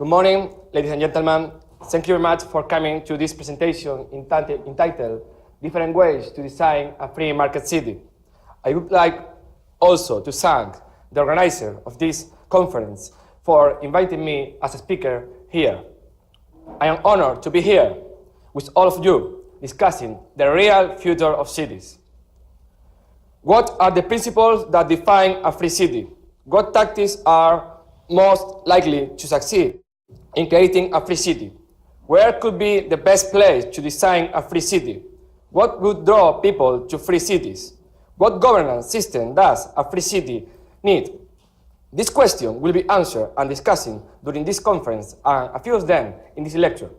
Good morning, ladies and gentlemen. Thank you very much for coming to this presentation entitled Different Ways to Design a Free Market City. I would like also to thank the organizer of this conference for inviting me as a speaker here. I am honored to be here with all of you discussing the real future of cities. What are the principles that define a free city? What tactics are most likely to succeed in creating a free city? Where could be the best place to design a free city? What would draw people to free cities? What governance system does a free city need? This question will be answered and discussed during this conference and a few of them in this lecture.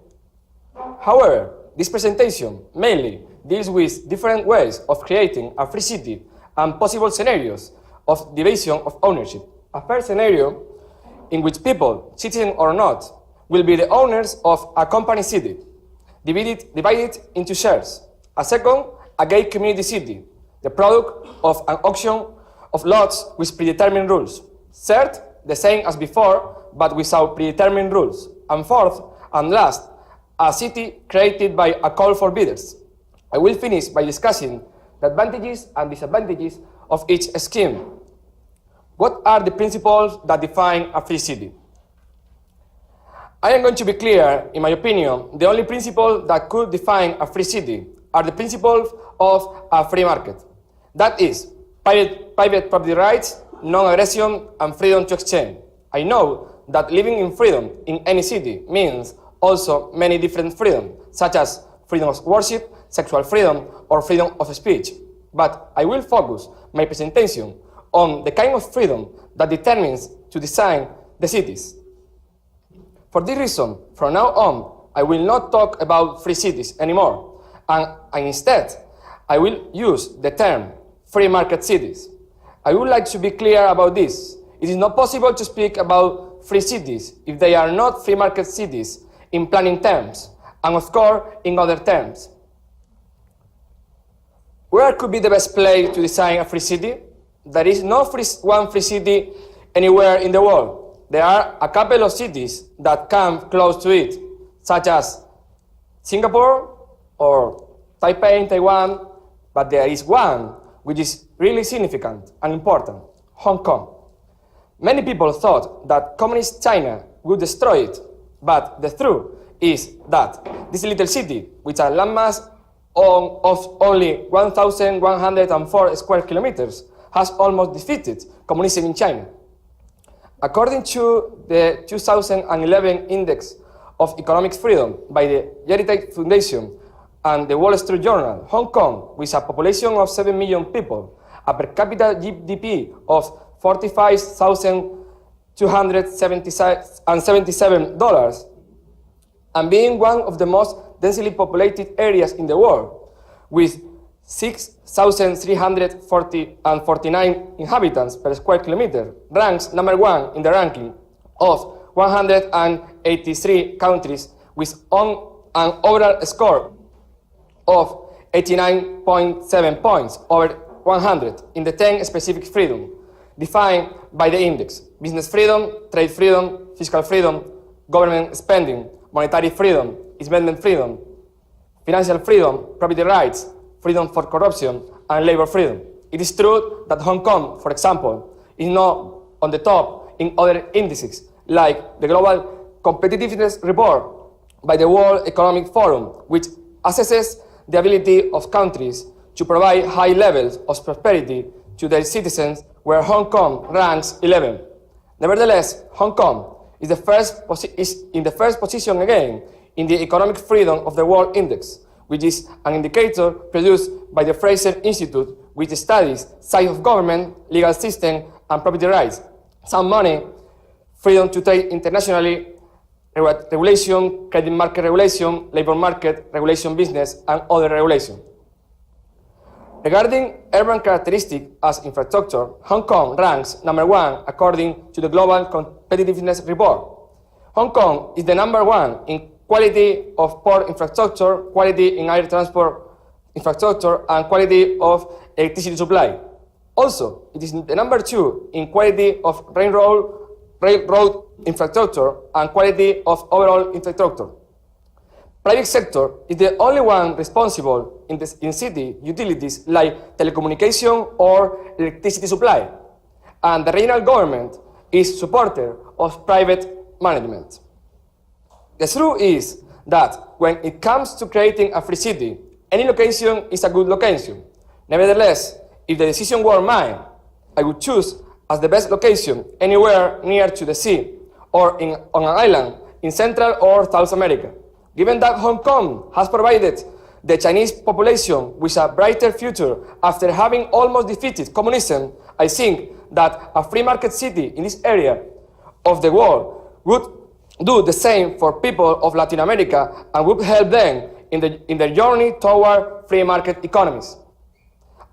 However, this presentation mainly deals with different ways of creating a free city and possible scenarios of division of ownership. A first scenario in which people, citizen or not, will be the owners of a company city, divided into shares. A second, a gay community city, the product of an auction of lots with predetermined rules. Third, the same as before, but without predetermined rules. And fourth, and last, a city created by a call for bidders. I will finish by discussing the advantages and disadvantages of each scheme. What are the principles that define a free city? I am going to be clear, in my opinion, the only principle that could define a free city are the principles of a free market. That is, private property rights, non-aggression, and freedom to exchange. I know that living in freedom in any city means also many different freedoms, such as freedom of worship, sexual freedom, or freedom of speech. But I will focus my presentation on the kind of freedom that determines to design the cities. For this reason, from now on, I will not talk about free cities anymore, and instead, I will use the term free market cities. I would like to be clear about this. It is not possible to speak about free cities if they are not free market cities in planning terms, and of course, in other terms. Where could be the best place to design a free city? There is no one free city anywhere in the world. There are a couple of cities that come close to it, such as Singapore or Taipei in Taiwan, but there is one which is really significant and important, Hong Kong. Many people thought that communist China would destroy it, but the truth is that this little city, with a landmass of only 1,104 square kilometers, has almost defeated communism in China. According to the 2011 Index of Economic Freedom by the Heritage Foundation and the Wall Street Journal, Hong Kong, with a population of 7 million people, a per capita GDP of $45,277, and being one of the most densely populated areas in the world, with 6,349 inhabitants per square kilometer, ranks number one in the ranking of 183 countries with an overall score of 89.7 points over 100 in the 10 specific freedoms defined by the index: business freedom, trade freedom, fiscal freedom, government spending, monetary freedom, investment freedom, financial freedom, property rights, freedom for corruption, and labor freedom. It is true that Hong Kong, for example, is not on the top in other indices, like the Global Competitiveness Report by the World Economic Forum, which assesses the ability of countries to provide high levels of prosperity to their citizens, where Hong Kong ranks 11. Nevertheless, Hong Kong is in the first position again in the Economic Freedom of the World Index, which is an indicator produced by the Fraser Institute, which studies size of government, legal system, and property rights, some money, freedom to trade internationally, regulation, credit market regulation, labor market regulation, business, and other regulation. Regarding urban characteristics as infrastructure, Hong Kong ranks number one according to the Global Competitiveness Report. Hong Kong is the number one in quality of port infrastructure, quality in air transport infrastructure, and quality of electricity supply. Also, it is the number two in quality of railroad railroad infrastructure and quality of overall infrastructure. Private sector is the only one responsible in city utilities like telecommunication or electricity supply, and the regional government is supporter of private management. The truth is that when it comes to creating a free city, any location is a good location. Nevertheless, if the decision were mine, I would choose as the best location anywhere near to the sea or on an island in Central or South America. Given that Hong Kong has provided the Chinese population with a brighter future after having almost defeated communism, I think that a free market city in this area of the world would do the same for people of Latin America and would help them in their journey toward free market economies.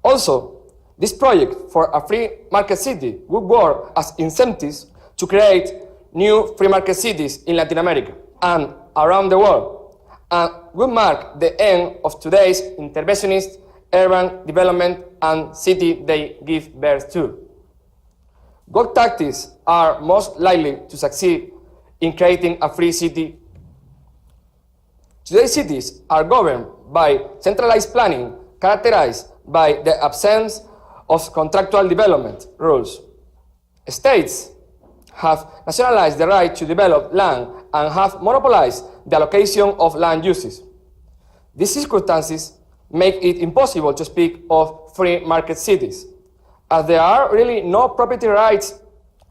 Also, this project for a free market city would work as incentives to create new free market cities in Latin America and around the world, and would mark the end of today's interventionist urban development and city they give birth to. What tactics are most likely to succeed in creating a free city? Today's cities are governed by centralized planning characterized by the absence of contractual development rules. States have nationalized the right to develop land and have monopolized the allocation of land uses. These circumstances make it impossible to speak of free market cities, as there are really no property rights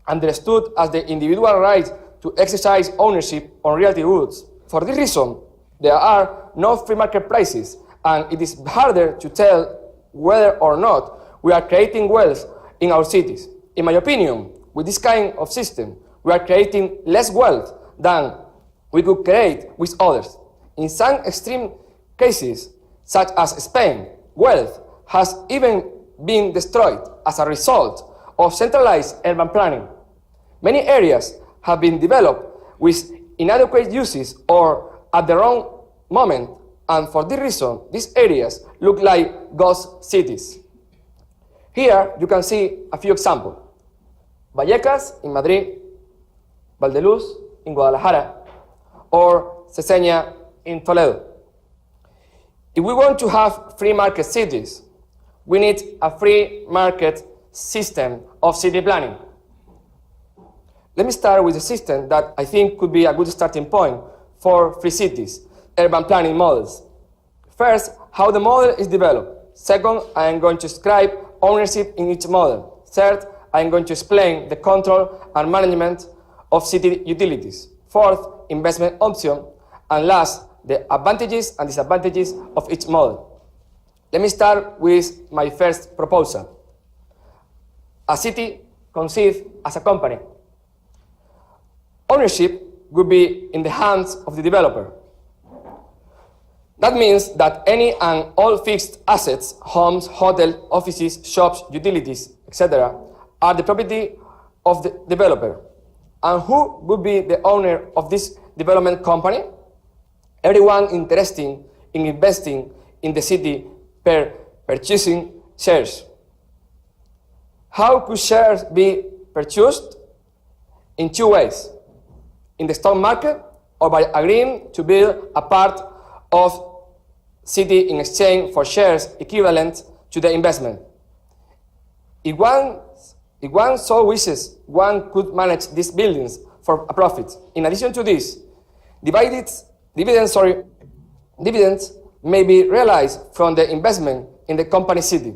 understood as the individual right to exercise ownership on realty goods. For this reason, there are no free market prices, and it is harder to tell whether or not we are creating wealth in our cities. In my opinion, with this kind of system, we are creating less wealth than we could create with others. In some extreme cases, such as Spain, wealth has even been destroyed as a result of centralized urban planning. Many areas have been developed with inadequate uses or at the wrong moment, and for this reason, these areas look like ghost cities. Here you can see a few examples. Vallecas in Madrid, Valdeluz in Guadalajara, or Cesena in Toledo. If we want to have free market cities, we need a free market system of city planning. Let me start with a system that I think could be a good starting point for free cities, urban planning models. First, how the model is developed. Second, I am going to describe ownership in each model. Third, I am going to explain the control and management of city utilities. Fourth, investment option. And last, the advantages and disadvantages of each model. Let me start with my first proposal. A city conceived as a company. Ownership would be in the hands of the developer. That means that any and all fixed assets, homes, hotels, offices, shops, utilities, etc., are the property of the developer. And who would be the owner of this development company? Everyone interested in investing in the city per purchasing shares. How could shares be purchased? In two ways: in the stock market or by agreeing to build a part of city in exchange for shares equivalent to the investment. If one so wishes, one could manage these buildings for a profit. In addition to this, dividends may be realized from the investment in the company city.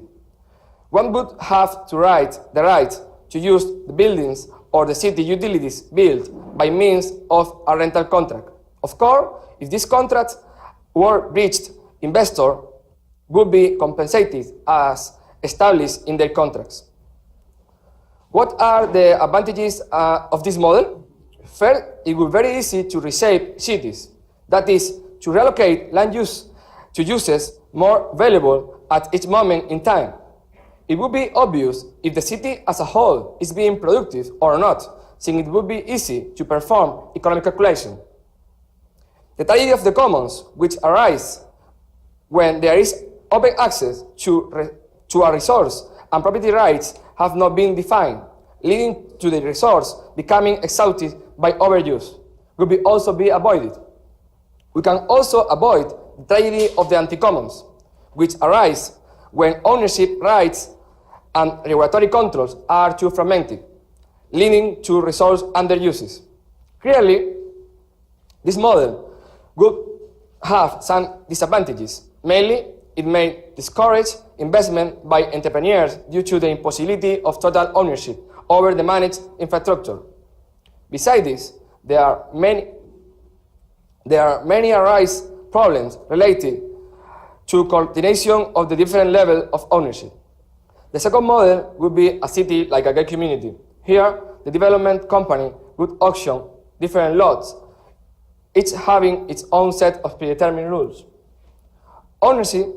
One would have the right to use the buildings or the city utilities built by means of a rental contract. Of course, if this contract were breached, investor would be compensated as established in their contracts. What are the advantages of this model? First, it would be very easy to reshape cities. That is, to relocate land use to uses more valuable at each moment in time. It would be obvious if the city as a whole is being productive or not, since it would be easy to perform economic calculation. The tragedy of the commons, which arise when there is open access to a resource and property rights have not been defined, leading to the resource becoming exhausted by overuse, would also be avoided. We can also avoid the tragedy of the anti-commons, which arise when ownership rights and regulatory controls are too fragmented, leading to resource underuses. Clearly, this model would have some disadvantages. Mainly, it may discourage investment by entrepreneurs due to the impossibility of total ownership over the managed infrastructure. Besides this, there are many arise problems related to coordination of the different levels of ownership. The second model would be a city like a gay community. Here, the development company would auction different lots, each having its own set of predetermined rules. Ownership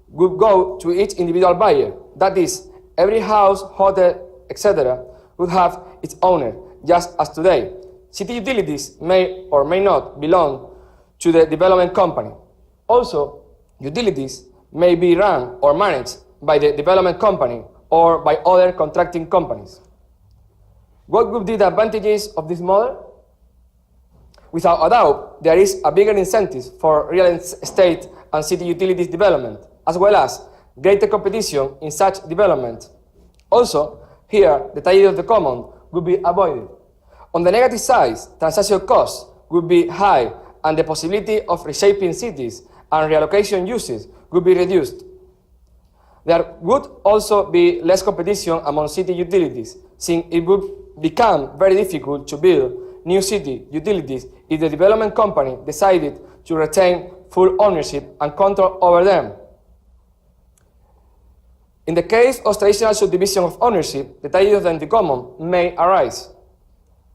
would go to each individual buyer. That is, every house, hotel, etc. would have its owner, just as today. City utilities may or may not belong to the development company. Also, utilities may be run or managed by the development company or by other contracting companies. What would be the advantages of this model? Without a doubt, there is a bigger incentive for real estate and city utilities development, as well as greater competition in such development. Also, here, the tragedy of the common would be avoided. On the negative side, transaction costs would be high and the possibility of reshaping cities and reallocation uses would be reduced. There would also be less competition among city utilities, since it would become very difficult to build new city utilities if the development company decided to retain full ownership and control over them. In the case of traditional subdivision of ownership, the tragedy of the anti-common may arise.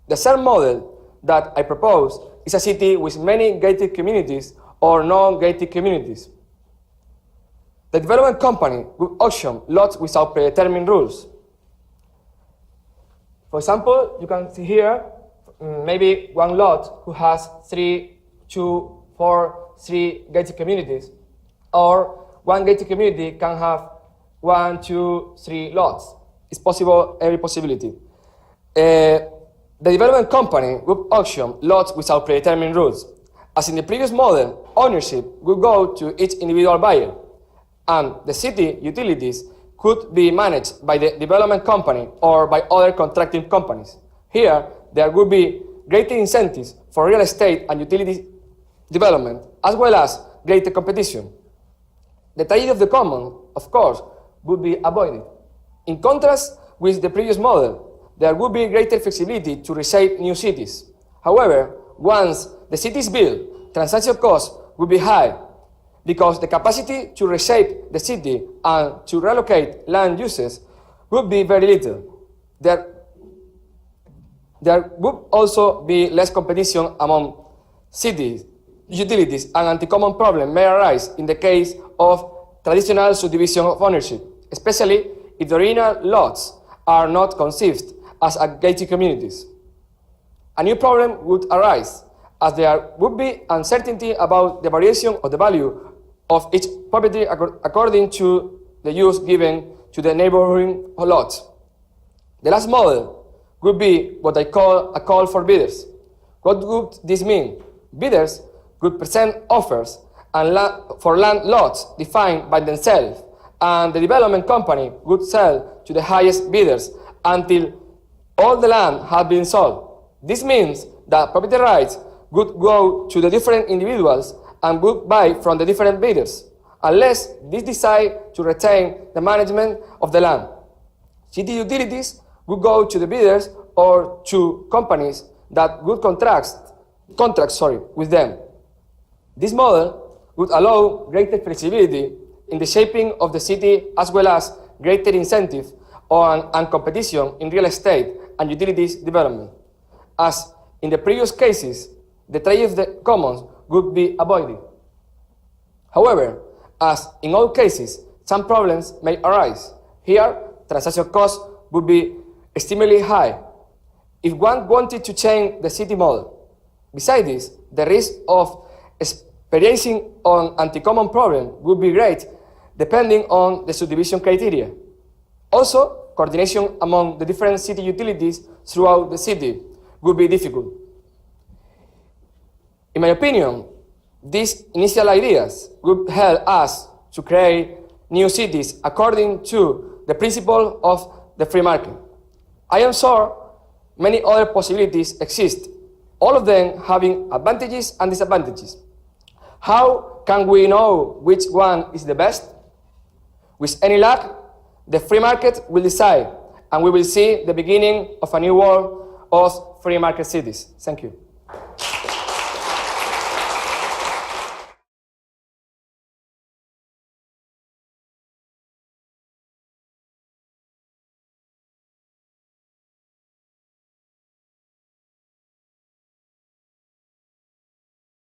The third model that I propose is a city with many gated communities or non-gated communities. The development company would auction lots without predetermined rules. For example, you can see here maybe one lot who has 3 gated communities, or one gated community can have 1, 2, 3 lots. It's possible, every possibility. The development company would auction lots without predetermined rules. As in the previous model, ownership would go to each individual buyer, and the city utilities could be managed by the development company or by other contracting companies. Here, there would be greater incentives for real estate and utility development, as well as greater competition. The tragedy of the common, of course, would be avoided. In contrast with the previous model, there would be greater flexibility to reshape new cities. However, once the city is built, transaction costs would be high because the capacity to reshape the city and to relocate land uses would be very little. There would also be less competition among cities, utilities, and anti-common problem may arise in the case of traditional subdivision of ownership, especially if the original lots are not conceived as gated communities. A new problem would arise, as there would be uncertainty about the variation of the value of each property according to the use given to the neighboring lots. The last model would be what I call a call for bidders. What would this mean? Bidders would present offers for land lots defined by themselves, and the development company would sell to the highest bidders until all the land had been sold. This means that property rights would go to the different individuals and would buy from the different bidders, unless these decide to retain the management of the land. City utilities would go to the bidders or to companies that would contract with them. This model would allow greater flexibility in the shaping of the city, as well as greater incentive and competition in real estate and utilities development. As in the previous cases, the trade of the commons would be avoided. However, as in all cases, some problems may arise. Here, transaction costs would be extremely high if one wanted to change the city model. Besides this, the risk of experiencing an anti-common problem would be great depending on the subdivision criteria. Also, coordination among the different city utilities throughout the city would be difficult. In my opinion, these initial ideas would help us to create new cities according to the principle of the free market. I am sure many other possibilities exist, all of them having advantages and disadvantages. How can we know which one is the best? With any luck, the free market will decide, and we will see the beginning of a new world of free market cities. Thank you.